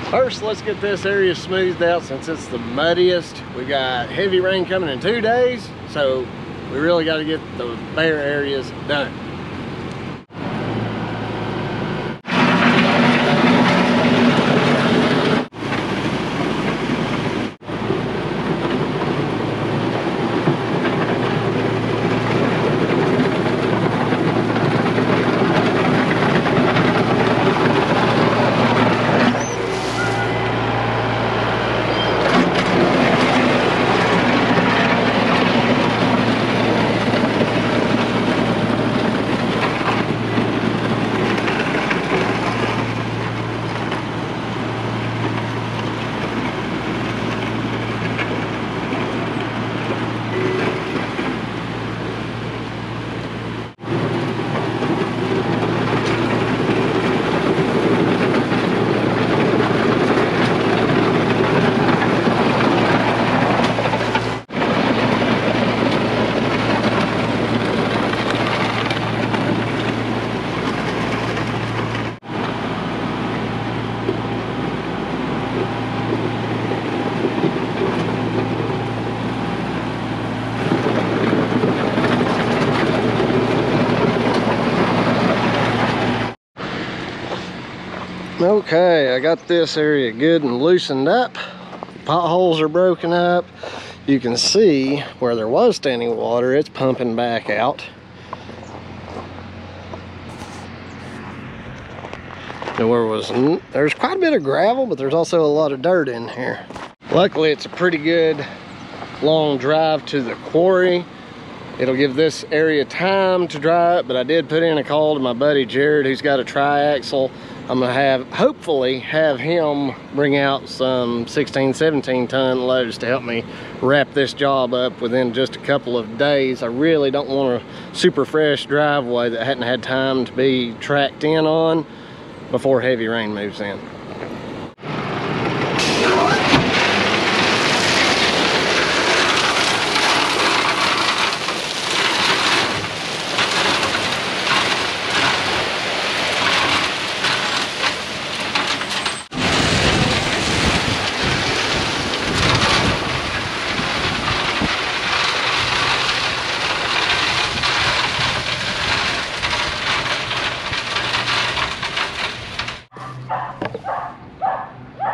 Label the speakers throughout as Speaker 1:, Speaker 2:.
Speaker 1: First, let's get this area smoothed out since it's the muddiest. We got heavy rain coming in 2 days, so we really got to get the bare areas done. Okay, I got this area good and loosened up. Potholes are broken up. You can see where there was standing water, it's pumping back out. And there's quite a bit of gravel, but there's also a lot of dirt in here. Luckily, it's a pretty good long drive to the quarry. It'll give this area time to dry up, but I did put in a call to my buddy Jared, who's got a tri-axle. I'm gonna hopefully have him bring out some 16, 17 ton loads to help me wrap this job up within just a couple of days. I really don't want a super fresh driveway that hadn't had time to be tracked in on before heavy rain moves in.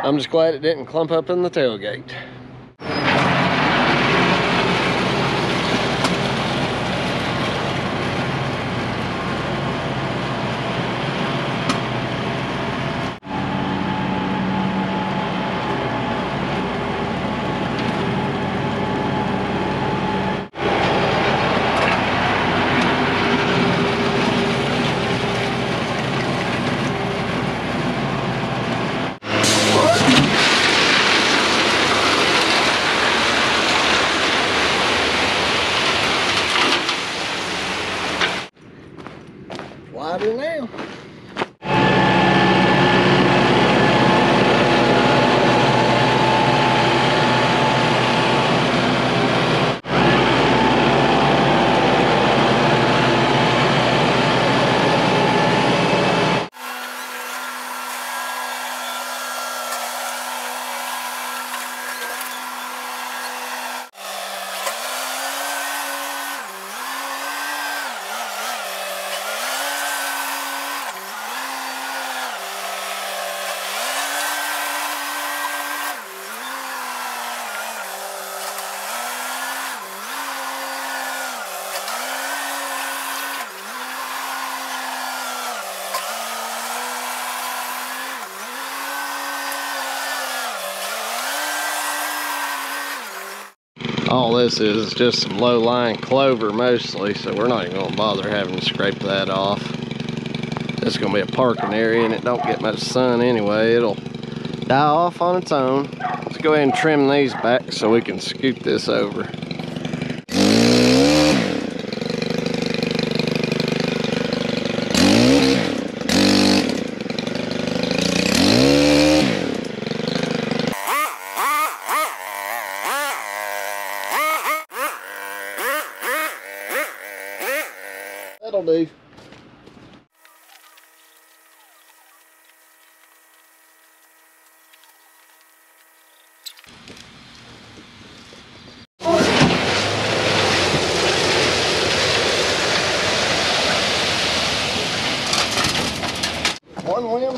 Speaker 1: I'm just glad it didn't clump up in the tailgate. Wider now. All this is just some low-lying clover mostly, so we're not even gonna bother having to scrape that off. This is gonna be a parking area and it don't get much sun anyway. It'll die off on its own. Let's go ahead and trim these back so we can scoot this over. That'll do.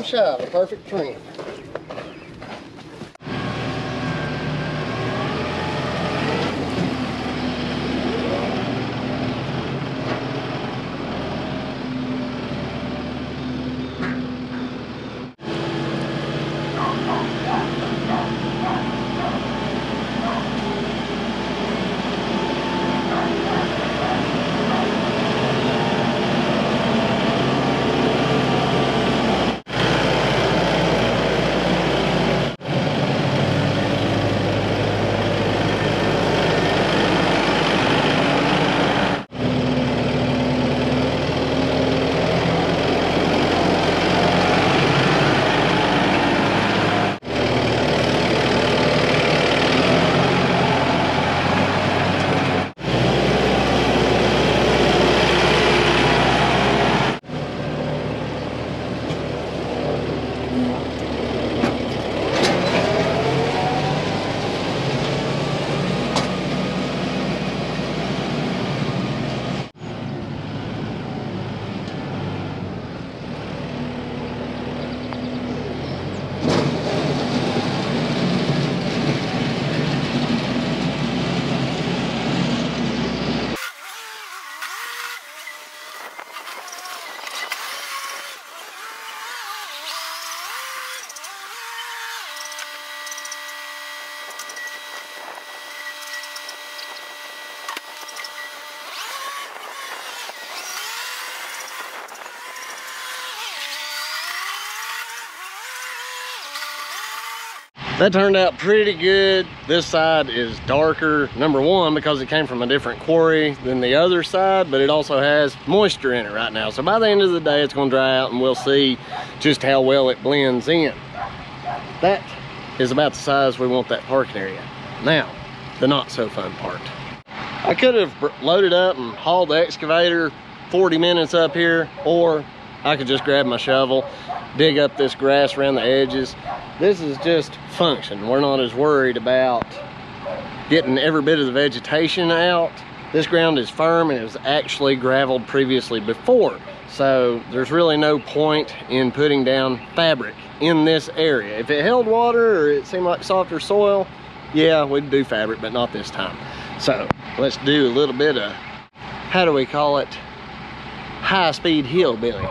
Speaker 1: shy of a perfect trim. That turned out pretty good. This side is darker, number one, because it came from a different quarry than the other side, but it also has moisture in it right now. So by the end of the day, it's gonna dry out and we'll see just how well it blends in. That is about the size we want that parking area. Now, the not so fun part. I could have loaded up and hauled the excavator 40 minutes up here, or I could just grab my shovel, dig up this grass around the edges. This is just function. We're not as worried about getting every bit of the vegetation out. This ground is firm and it was actually gravelled previously before. So there's really no point in putting down fabric in this area. If it held water or it seemed like softer soil, yeah, we'd do fabric, but not this time. So let's do a little bit of, how do we call it? High-speed hillbilly.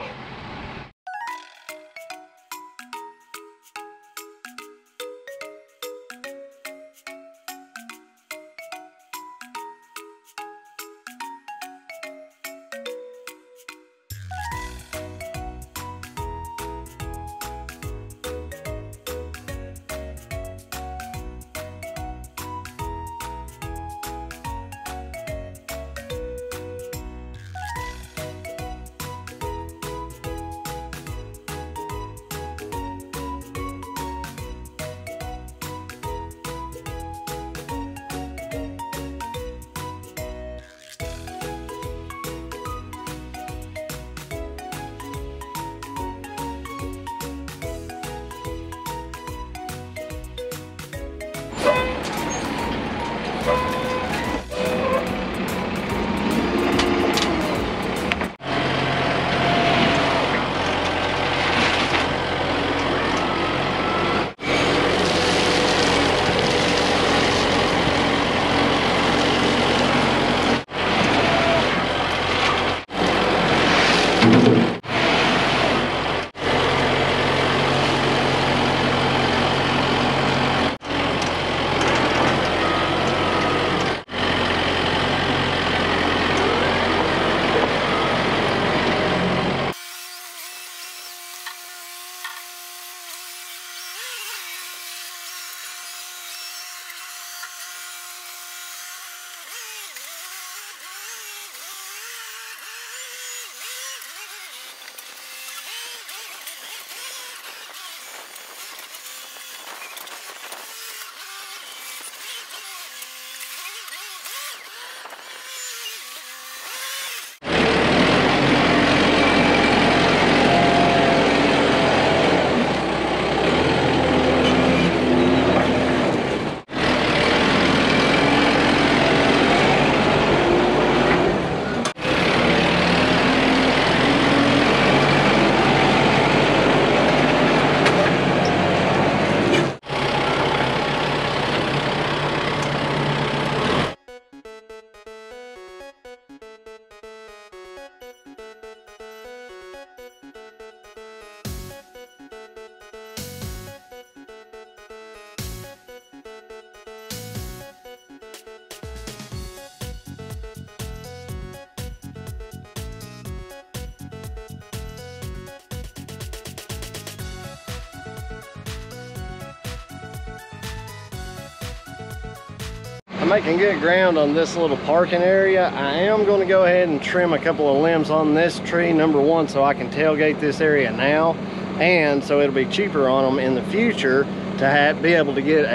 Speaker 1: I'm making good ground on this little parking area. I am going to go ahead and trim a couple of limbs on this tree, number one, so I can tailgate this area now, and so it'll be cheaper on them in the future to be able to get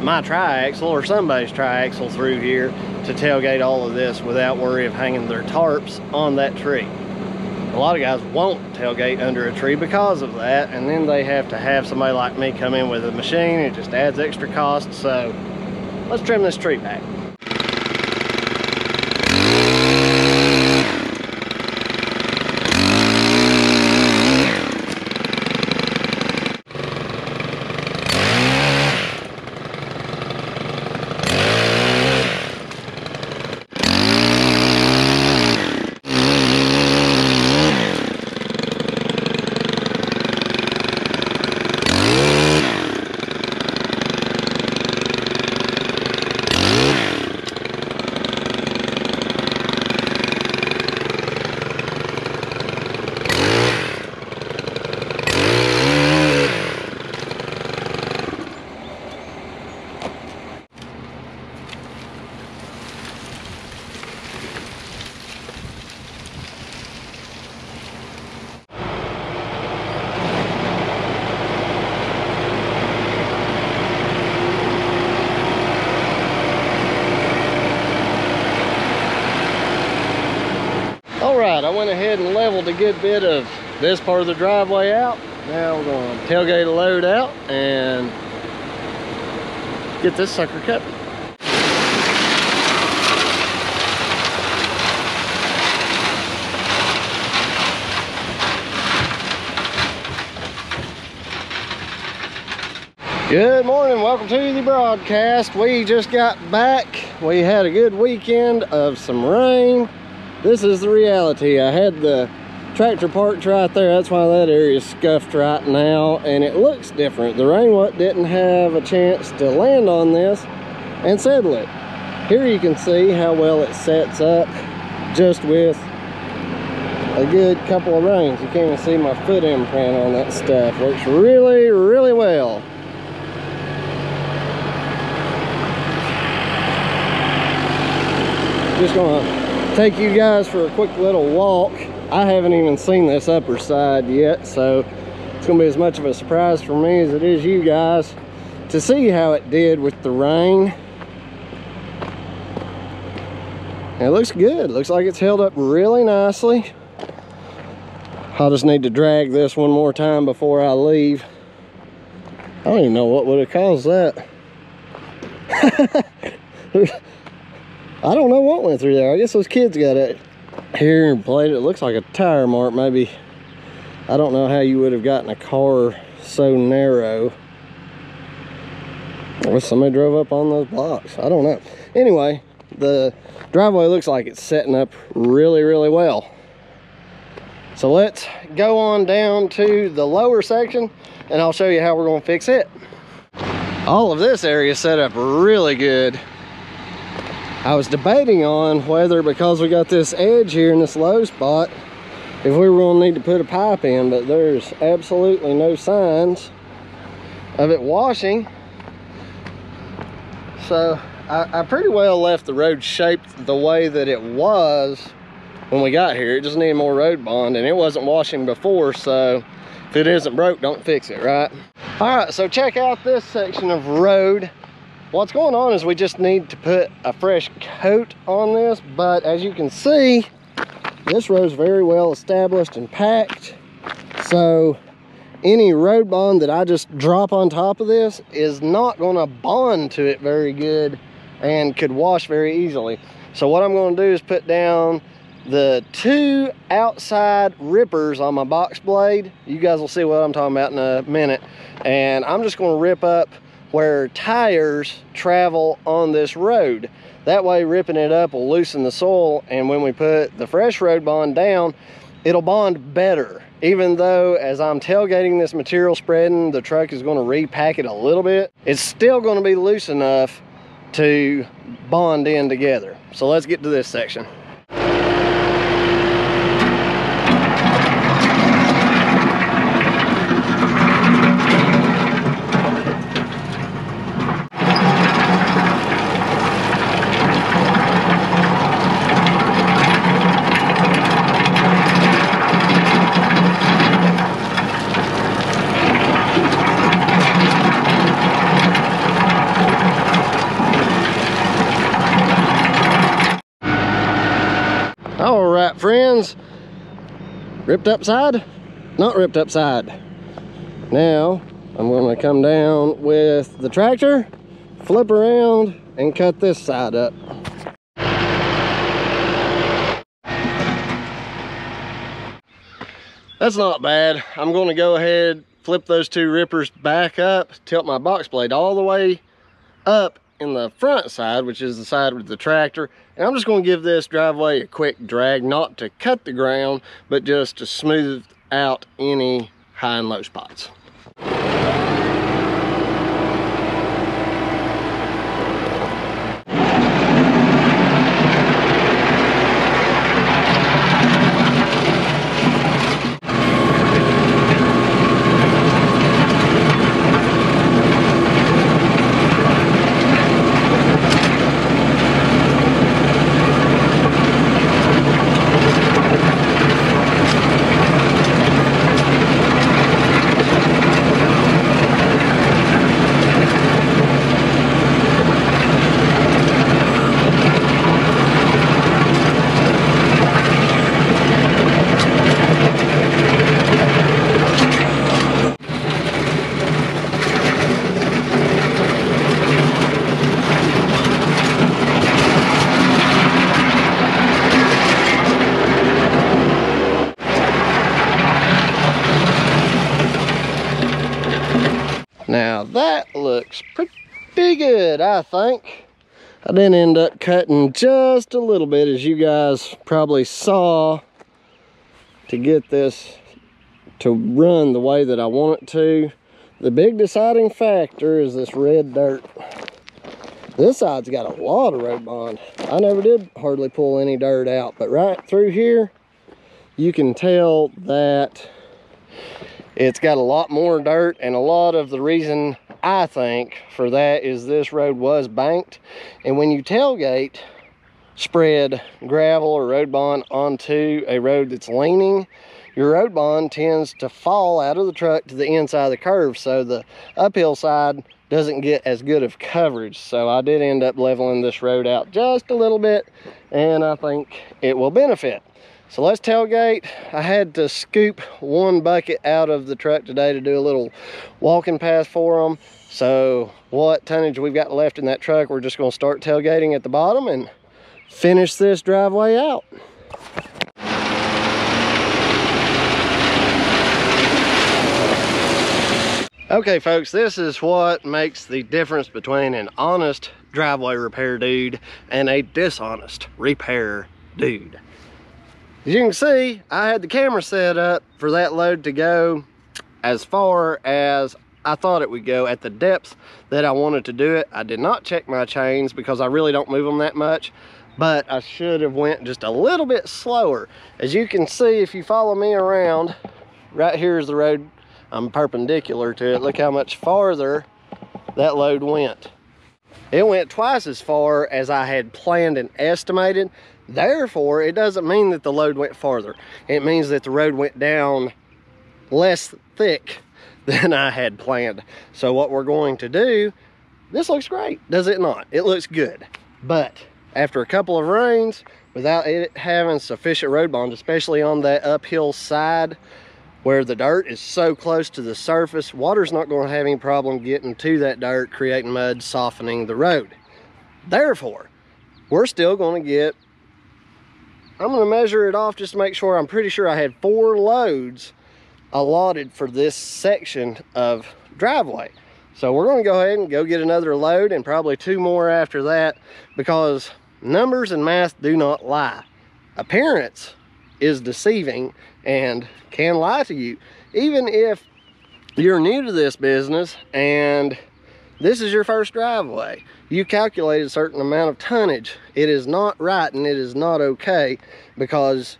Speaker 1: my tri-axle or somebody's tri-axle through here to tailgate all of this without worry of hanging their tarps on that tree. A lot of guys won't tailgate under a tree because of that, and then they have to have somebody like me come in with a machine. It just adds extra cost. So let's trim this tree back. Alright, I went ahead and leveled a good bit of this part of the driveway out. Now we're going to tailgate a load out and get this sucker cut. Good morning, welcome to the broadcast. We just got back. We had a good weekend of some rain. This is the reality. I had the tractor parked right there. That's why that area is scuffed right now, and it looks different. The rain didn't have a chance to land on this and settle it. Here you can see how well it sets up just with a good couple of rains. You can't even see my foot imprint on that stuff. Works really, really well. Just gonna take you guys for a quick little walk. I haven't even seen this upper side yet, so it's gonna be as much of a surprise for me as it is you guys to see how it did with the rain. And it looks good. Looks like it's held up really nicely. I'll just need to drag this one more time before I leave. I don't even know what would have caused that. I don't know what went through there. I guess those kids got it here and played it. It looks like a tire mark, maybe. I don't know how you would have gotten a car so narrow. Or somebody drove up on those blocks. I don't know. Anyway, the driveway looks like it's setting up really, really well. So let's go on down to the lower section and I'll show you how we're going to fix it. All of this area is set up really good. I was debating on whether, because we got this edge here in this low spot, if we were going to need to put a pipe in, but there's absolutely no signs of it washing. So I pretty well left the road shaped the way that it was when we got here. It just needed more road bond, and it wasn't washing before, so if it isn't broke, don't fix it, right? All right, so check out this section of road. What's going on is we just need to put a fresh coat on this, but as you can see, this road's very well established and packed. So any road bond that I just drop on top of this is not going to bond to it very good and could wash very easily. So what I'm going to do is put down the 2 outside rippers on my box blade. You guys will see what I'm talking about in a minute. And I'm just going to rip up where tires travel on this road. That way ripping it up will loosen the soil, and when we put the fresh road bond down, it'll bond better. Even though as I'm tailgating this material spreading, the truck is going to repack it a little bit, it's still going to be loose enough to bond in together. So let's get to this section. friends. Ripped upside, not ripped upside. Now I'm going to come down with the tractor, flip around, and cut this side up. That's not bad. I'm going to go ahead, flip those two rippers back up, tilt my box blade all the way up in the front side, which is the side with the tractor, and I'm just going to give this driveway a quick drag, not to cut the ground, but just to smooth out any high and low spots. Now that looks pretty good, I think. I did end up cutting just a little bit, as you guys probably saw, to get this to run the way that I want it to. The big deciding factor is this red dirt. This side's got a lot of road bond. I never did hardly pull any dirt out, but right through here, you can tell that it's got a lot more dirt, and a lot of the reason I think for that is this road was banked, and when you tailgate spread gravel or road bond onto a road that's leaning, your road bond tends to fall out of the truck to the inside of the curve, so the uphill side doesn't get as good of coverage. So I did end up leveling this road out just a little bit, and I think it will benefit. So let's tailgate. I had to scoop one bucket out of the truck today to do a little walking path for them. So what tonnage we've got left in that truck, we're just going to start tailgating at the bottom and finish this driveway out. Okay folks, this is what makes the difference between an honest driveway repair dude and a dishonest repair dude. As you can see, I had the camera set up for that load to go as far as I thought it would go at the depths that I wanted to do it. I did not check my chains because I really don't move them that much, but I should have went just a little bit slower. As you can see, if you follow me around, right here is the road. I'm perpendicular to it. Look how much farther that load went. It went twice as far as I had planned and estimated. Therefore, it doesn't mean that the load went farther. It means that the road went down less thick than I had planned. So what we're going to do, this looks great, does it not? It looks good. But after a couple of rains, without it having sufficient road bond, especially on that uphill side where the dirt is so close to the surface, water's not going to have any problem getting to that dirt, creating mud, softening the road. Therefore, we're still going to get, I'm going to measure it off just to make sure. I'm pretty sure I had 4 loads allotted for this section of driveway. So we're going to go ahead and go get another load, and probably 2 more after that, because numbers and math do not lie. Appearance is deceiving and can lie to you. Even if you're new to this business and this is your first driveway, you calculate a certain amount of tonnage, it is not right and it is not okay, because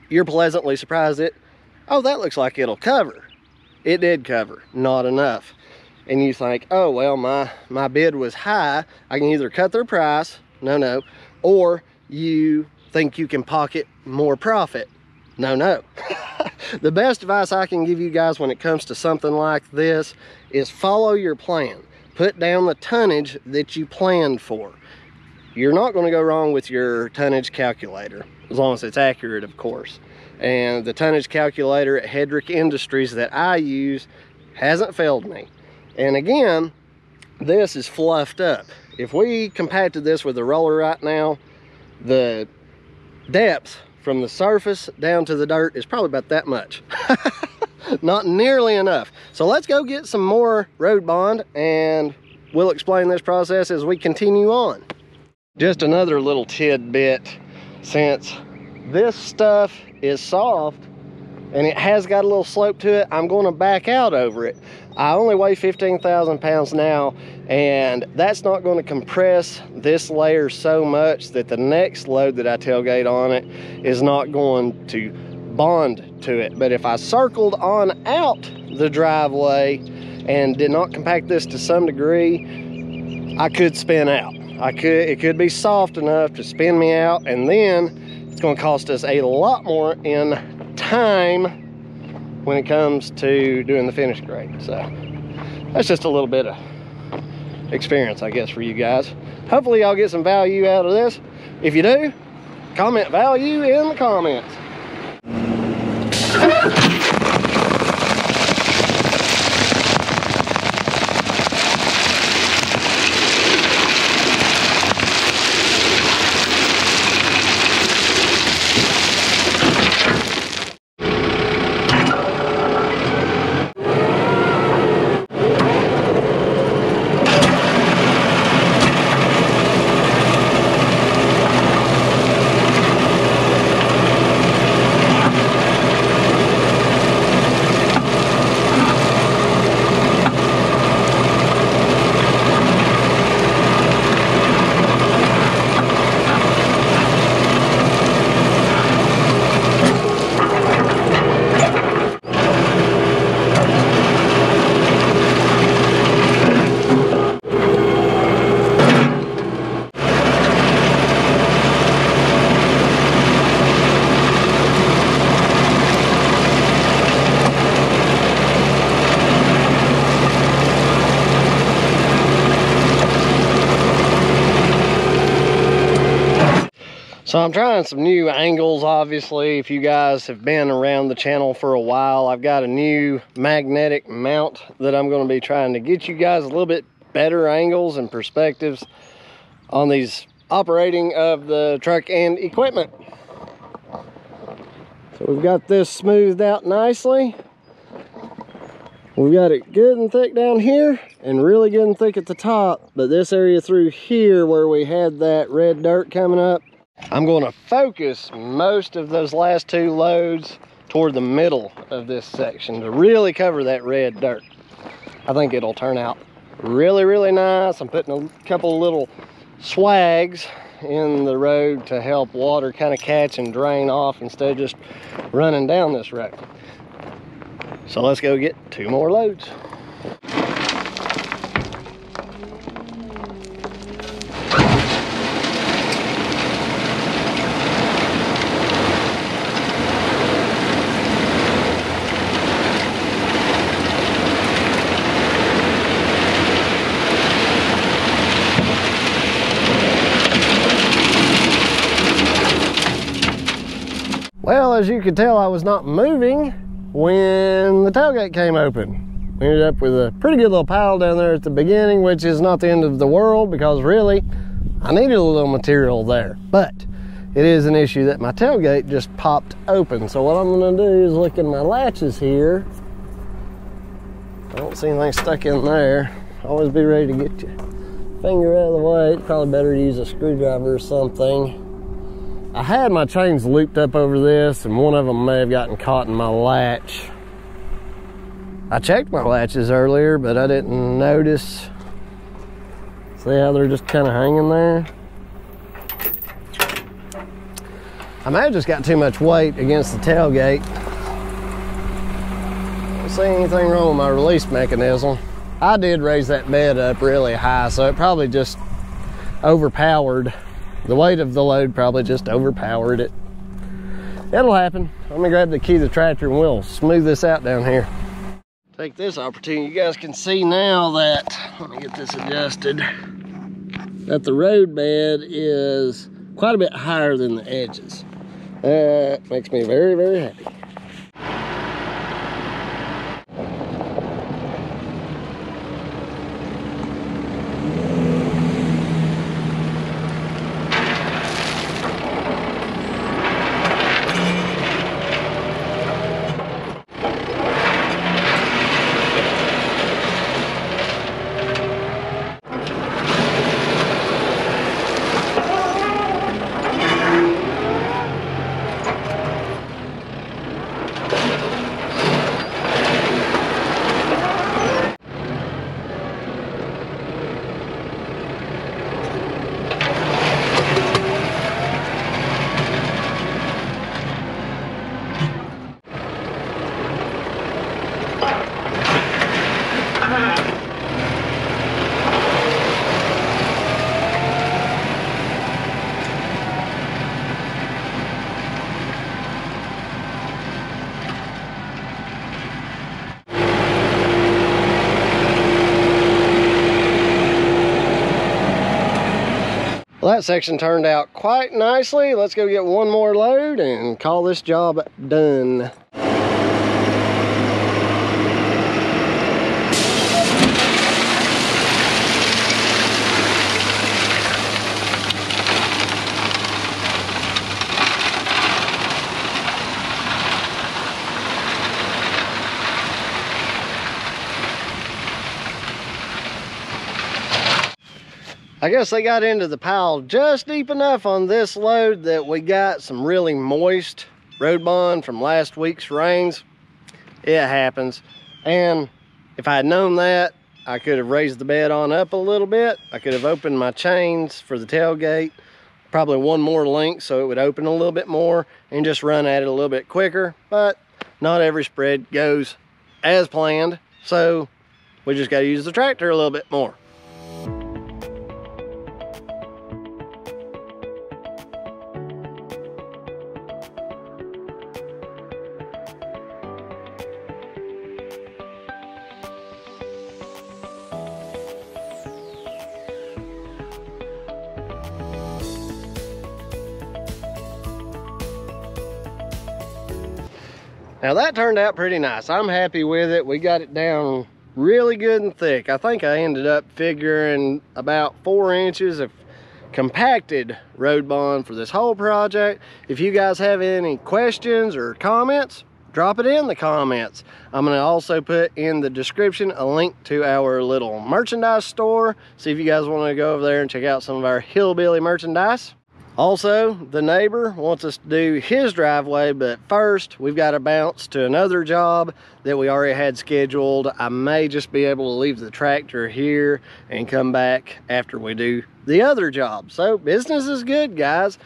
Speaker 1: you're pleasantly surprised that, oh, that looks like it'll cover. It did cover, not enough. And you think, oh, well, my bid was high. I can either cut their price, no, or you think you can pocket more profit. No. The best advice I can give you guys when it comes to something like this is follow your plan. Put down the tonnage that you planned for. you're not going to go wrong with your tonnage calculator, as long as it's accurate, of course. And the tonnage calculator at Hedrick Industries that I use hasn't failed me. And again, this is fluffed up. If we compacted this with a roller right now, the depth from the surface down to the dirt is probably about that much. Not nearly enough. So let's go get some more road bond and we'll explain this process as we continue on. Just another little tidbit, since this stuff is soft and it has got a little slope to it, I'm going to back out over it. I only weigh 15,000 pounds now, and that's not going to compress this layer so much that the next load that I tailgate on it is not going to bond to it. But if I circled on out the driveway and did not compact this to some degree, I could spin out. It could be soft enough to spin me out, and then it's going to cost us a lot more in time when it comes to doing the finish grade. So that's just a little bit of experience, I guess, for you guys. Hopefully y'all get some value out of this. If you do, comment value in the comments. So I'm trying some new angles, obviously. If you guys have been around the channel for a while, I've got a new magnetic mount that I'm going to be trying to get you guys a little bit better angles and perspectives on these operating of the truck and equipment. So we've got this smoothed out nicely. We've got it good and thick down here and really good and thick at the top, but this area through here where we had that red dirt coming up, I'm going to focus most of those last two loads toward the middle of this section to really cover that red dirt. I think it'll turn out really, really nice. I'm putting a couple little swags in the road to help water kind of catch and drain off instead of just running down this road. So let's go get two more loads. Well, as you can tell, I was not moving when the tailgate came open. We ended up with a pretty good little pile down there at the beginning, which is not the end of the world because really, I needed a little material there. But it is an issue that my tailgate just popped open. So what I'm gonna do is look in my latches here. I don't see anything stuck in there. Always be ready to get your finger out of the way. It's probably better to use a screwdriver or something. I had my chains looped up over this and one of them may have gotten caught in my latch. I checked my latches earlier, but I didn't notice. See how they're just kind of hanging there? I may have just got too much weight against the tailgate. I don't see anything wrong with my release mechanism. I did raise that bed up really high, so it probably just overpowered. The weight of the load probably just overpowered it. It'll happen. Let me grab the key to the tractor and we'll smooth this out down here. Take this opportunity. You guys can see now that, let me get this adjusted. that the road bed is quite a bit higher than the edges. That makes me very, very happy. Well, that section turned out quite nicely. Let's go get one more load and call this job done. I guess they got into the pile just deep enough on this load that we got some really moist road bond from last week's rains. It happens. And if I had known that, I could have raised the bed on up a little bit. I could have opened my chains for the tailgate, probably one more link so it would open a little bit more and just run at it a little bit quicker. But not every spread goes as planned, so we just got to use the tractor a little bit more. Now that turned out pretty nice. I'm happy with it. We got it down really good and thick. I think I ended up figuring about 4 inches of compacted road bond for this whole project. If you guys have any questions or comments, drop it in the comments. I'm gonna also put in the description a link to our little merchandise store. See if you guys wanna go over there and check out some of our hillbilly merchandise. Also, the neighbor wants us to do his driveway, but first we've got to bounce to another job that we already had scheduled. I may just be able to leave the tractor here and come back after we do the other job. So business is good, guys.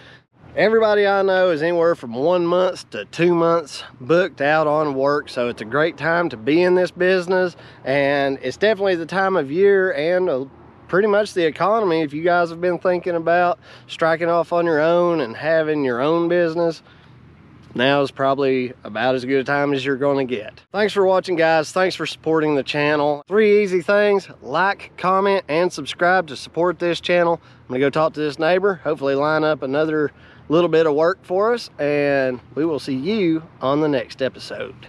Speaker 1: Everybody I know is anywhere from 1 month to 2 months booked out on work, so it's a great time to be in this business, and it's definitely the time of year and pretty much the economy. If you guys have been thinking about striking off on your own and having your own business, now is probably about as good a time as you're going to get. Thanks for watching, guys. Thanks for supporting the channel. 3 easy things: like, comment, and subscribe to support this channel. I'm gonna go talk to this neighbor, hopefully line up another little bit of work for us, and we will see you on the next episode.